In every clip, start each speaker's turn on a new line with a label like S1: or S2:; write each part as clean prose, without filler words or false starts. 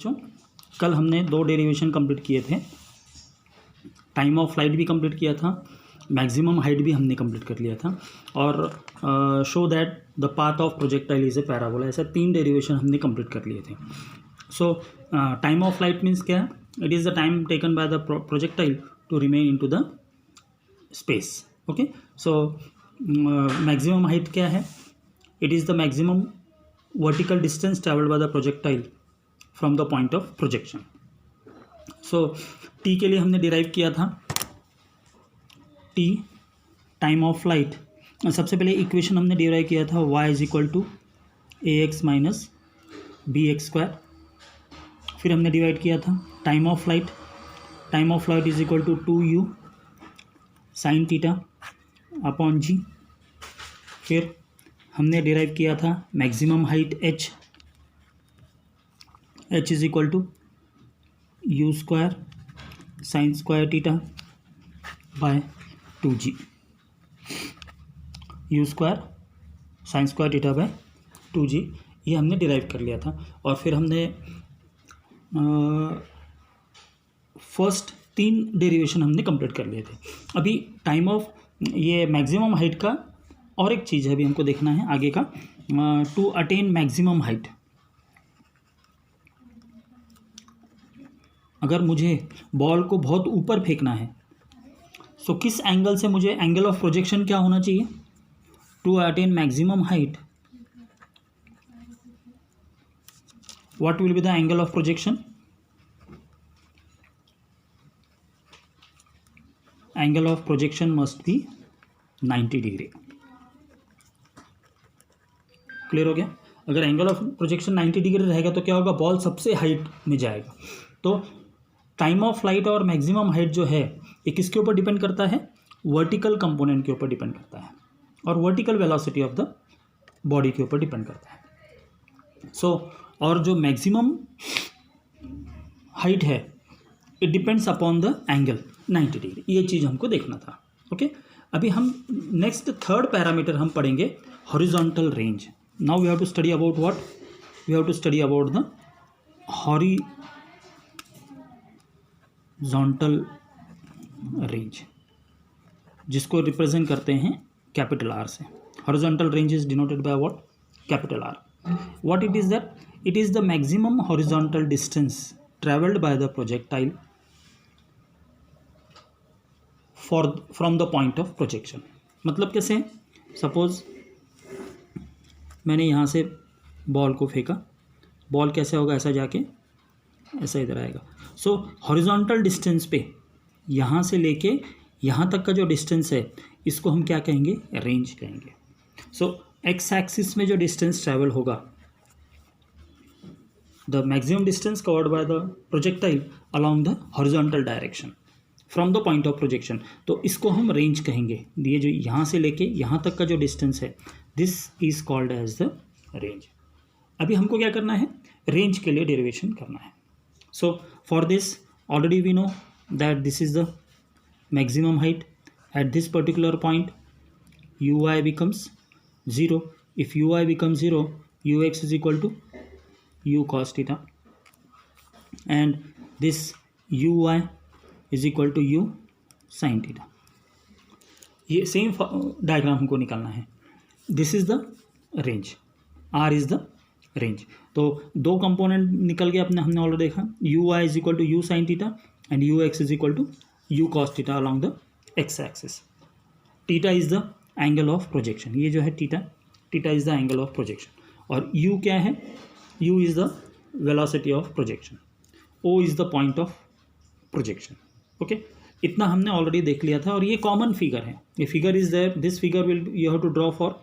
S1: बच्चों, कल हमने 2 डेरिवेशन कंप्लीट किए थे। टाइम ऑफ फ्लाइट भी कंप्लीट किया था, मैक्सिमम हाइट भी हमने कंप्लीट कर लिया था, और show that the path of projectile is a parabola, ऐसा 3 डेरिवेशन हमने कंप्लीट कर लिए थे। So time of flight means क्या है? It is the time taken by the projectile to remain in to the space. Okay, so maximum height क्या है? It is the maximum vertical distance travelled by the projectile from the point of projection. So t के लिए हमने derive किया था T time of flight. सबसे पहले equation हमने डिराइव किया था y is equal to a x minus b x square. फिर हमने डिवाइड किया था time of flight is equal to 2u sine theta upon g. फिर हमने डिराइव किया था maximum height h is equal to u square sine square theta by 2g, u square sine square theta by 2g, ये हमने derive कर लिया था। और फिर हमने फर्स्ट 3 डेरिवेशन हमने कंप्लीट कर लिए थे। अभी टाइम ऑफ ये मैक्सिमम हाइट का और एक चीज़ है अभी हमको देखना है आगे का, टू अटेन मैक्सिमम हाइट। अगर मुझे बॉल को बहुत ऊपर फेंकना है, सो किस एंगल से मुझे, एंगल ऑफ प्रोजेक्शन क्या होना चाहिए to attain maximum height? What will be the angle of projection? Angle of projection must be 90 degree. Clear हो गया? अगर एंगल ऑफ प्रोजेक्शन 90 डिग्री रहेगा तो क्या होगा? बॉल सबसे हाइट में जाएगा। तो टाइम ऑफ फ्लाइट और मैक्सिमम हाइट जो है ये किसके ऊपर डिपेंड करता है? वर्टिकल कंपोनेंट के ऊपर डिपेंड करता है, और vertical velocity of the body के ऊपर डिपेंड करता है। सो और जो मैक्सिमम हाइट है it depends upon the angle 90 degree. ये चीज़ हमको देखना था। ओके, अभी हम नेक्स्ट थर्ड पैरामीटर हम पढ़ेंगे horizontal range. Now we have to study about what? We have to study about the horizontal range, जिसको रिप्रेजेंट करते हैं कैपिटल आर से। Horizontal range is denoted by what? Capital R. What it is that? It is the maximum horizontal distance travelled by the projectile from the point of projection. मतलब कैसे? Suppose मैंने यहाँ से ball को फेंका, ball कैसे होगा? ऐसा जाके ऐसा इधर आएगा। सो हॉरिजॉन्टल डिस्टेंस पे यहाँ से लेके यहाँ तक का जो डिस्टेंस है इसको हम क्या कहेंगे? रेंज कहेंगे। सो एक्स एक्सिस में जो डिस्टेंस ट्रैवल होगा, the maximum distance covered by the projectile along the horizontal direction from the point of projection, तो इसको हम रेंज कहेंगे। ये जो यहाँ से लेके यहाँ तक का जो डिस्टेंस है, this is called as the range. अभी हमको क्या करना है? रेंज के लिए डेरिवेशन करना है। So for this already we know that this is the maximum height. At this particular point ui becomes 0. If ui becomes 0, ux is equal to u cos theta, and this ui is equal to u sin theta. ये same diagram हमको निकालना है। This is the range, R is the range. तो 2 component निकल गए अपने, हमने already देखा। U i is equal to u sine theta and u x is equal to u cos theta along the x axis. Theta is the angle of projection. ये जो है theta is the angle of projection. और u क्या है? U is the velocity of projection. O is the point of projection. Okay, इतना हमने already देख लिया था, और ये कॉमन फिगर है। ये figure is there, this figure will you have to draw for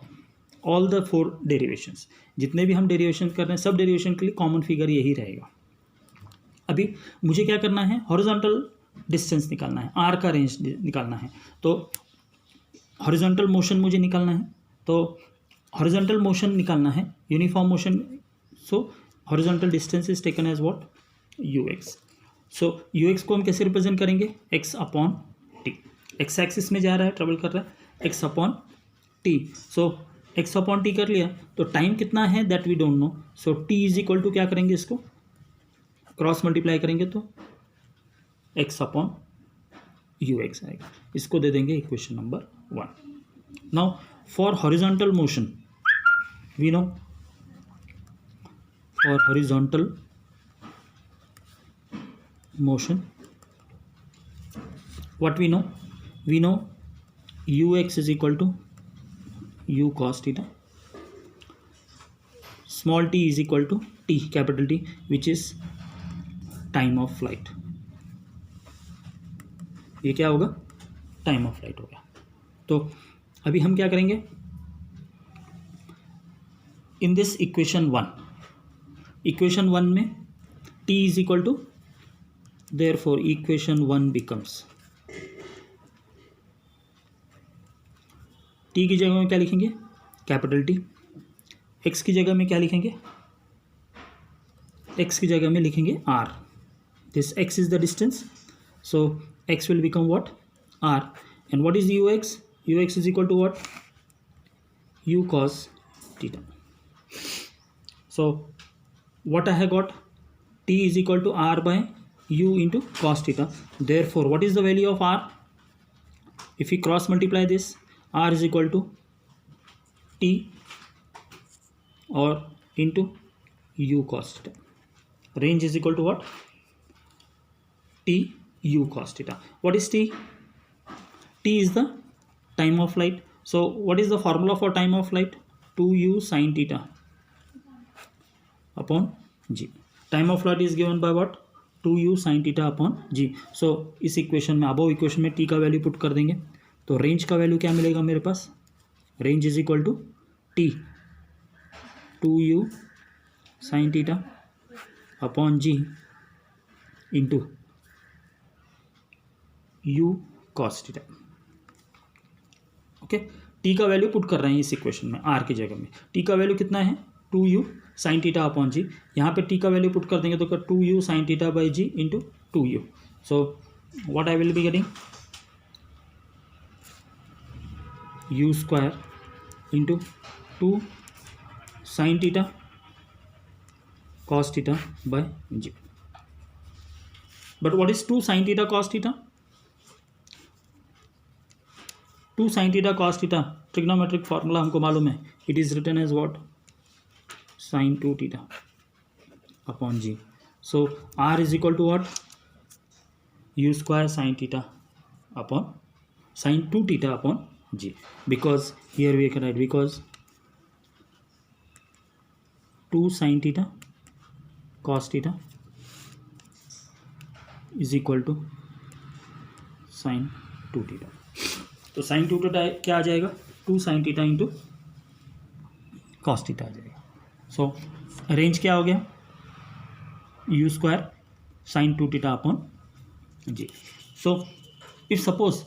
S1: all the 4 derivations. जितने भी हम डेरिवेशन कर रहे हैं, सब डेरिवेशन के लिए कॉमन फिगर यही रहेगा। अभी मुझे क्या करना है? हॉरिजॉन्टल डिस्टेंस निकालना है, आर का रेंज निकालना है। तो हॉरिजॉन्टल मोशन मुझे निकालना है, तो हॉरिजॉन्टल मोशन निकालना है, uniform motion. So horizontal distance is taken as what? U x. So u x को हम कैसे रिप्रेजेंट करेंगे? X upon t. X axis में जा रहा है, ट्रेवल कर रहा है, x upon t. So x upon t कर लिया, तो टाइम कितना है that we don't know. So t is equal to क्या करेंगे? इसको क्रॉस मल्टीप्लाई करेंगे तो x अपॉन यू एक्स आएगा. इसको दे देंगे equation number 1. Now for horizontal motion we know, for horizontal motion what we know ux is equal to u cos theta, small t is equal to t capital T which is time of flight. ये क्या होगा, time of flight होगा. तो अभी हम क्या करेंगे, in this equation 1 में t is equal to, therefore equation 1 becomes, t की जगह में क्या लिखेंगे, कैपिटल T. x की जगह में क्या लिखेंगे, x की जगह में लिखेंगे r. This x is the distance, so x will become what, r. And what is ux? Ux is equal to what, u cos theta. So what I have got, t is equal to r by u into cos theta. Therefore what is the value of r? If we cross multiply this, r is equal to t or into u cos theta. Range is equal to what, t u cos theta. What is t? T is the time of flight. So what is the formula for time of flight? 2u sin theta upon g. Time of flight is given by what, 2u sin theta upon g. So इस equation में, above equation में t का value put कर देंगे तो range का value क्या मिलेगा मेरे पास, range is equal to t 2u sin theta upon g into u cos theta. Okay, t का वैल्यू पुट कर रहे हैं इस इक्वेशन में, r की जगह में. t का वैल्यू कितना है, 2u sin थीटा अपॉन जी. यहाँ पे t का वैल्यू पुट कर देंगे तो 2u sin theta by g into 2u. So what I will be getting, u square into 2 sin theta cos theta by g. But what is 2 sin theta cos theta, 2 sin theta cos theta trigonometric formula हमको मालूम है. It is written as what, sin 2 theta upon g. So r is equal to what, u square sin theta upon sin 2 theta upon g. Because here we can write, because 2 sin theta cos theta is equal to sin 2 theta. तो sin 2 theta क्या आ जाएगा, 2 sin theta into cos theta आ जाएगा. So range क्या हो गया, u square sine 2 theta upon g. So if suppose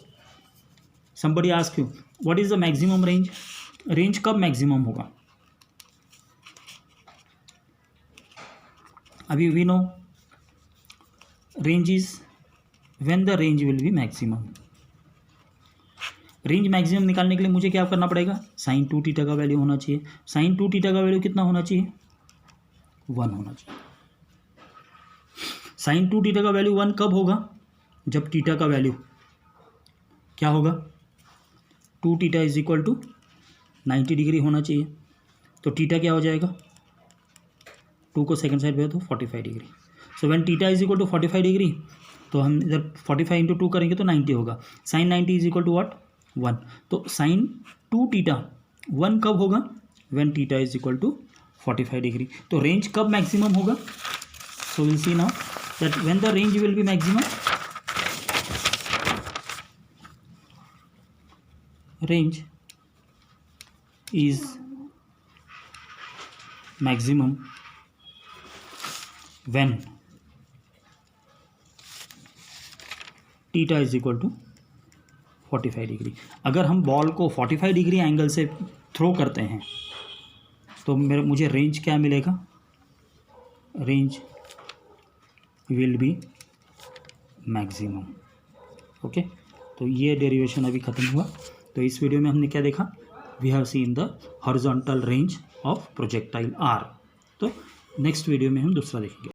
S1: somebody ask you what is the maximum range, range कब maximum होगा, अभी we know range is when the range will be maximum. Range maximum निकालने के लिए मुझे क्या करना पड़ेगा, साइन 2 थीटा का वैल्यू होना चाहिए. साइन 2 थीटा का वैल्यू कितना होना चाहिए, 1 होना चाहिए. साइन 2 थीटा का वैल्यू 1 कब होगा, जब थीटा का वैल्यू क्या होगा, 2 theta is equal to 90 degree होना चाहिए. तो थीटा क्या हो जाएगा, 2 को सेकंड साइड पे तो 45 degree. So when theta is equal to 45 degree, तो हम इधर 45 इंटू 2 करेंगे तो 90 होगा. Sine 90 is equal to what, 1. तो साइन 2 थीटा 1 कब होगा, when theta is equal to 45 degree. तो रेंज कब मैक्सिमम होगा, so will see now that when the range will be maximum, range is maximum when theta is equal to 45 degree. अगर हम ball को 45 degree angle से throw करते हैं तो मुझे रेंज क्या मिलेगा, range will be maximum. Okay, तो ये डेरिवेशन अभी ख़त्म हुआ. तो इस वीडियो में हमने क्या देखा, we have seen the horizontal range of projectile are. तो नेक्स्ट वीडियो में हम दूसरा देखेंगे.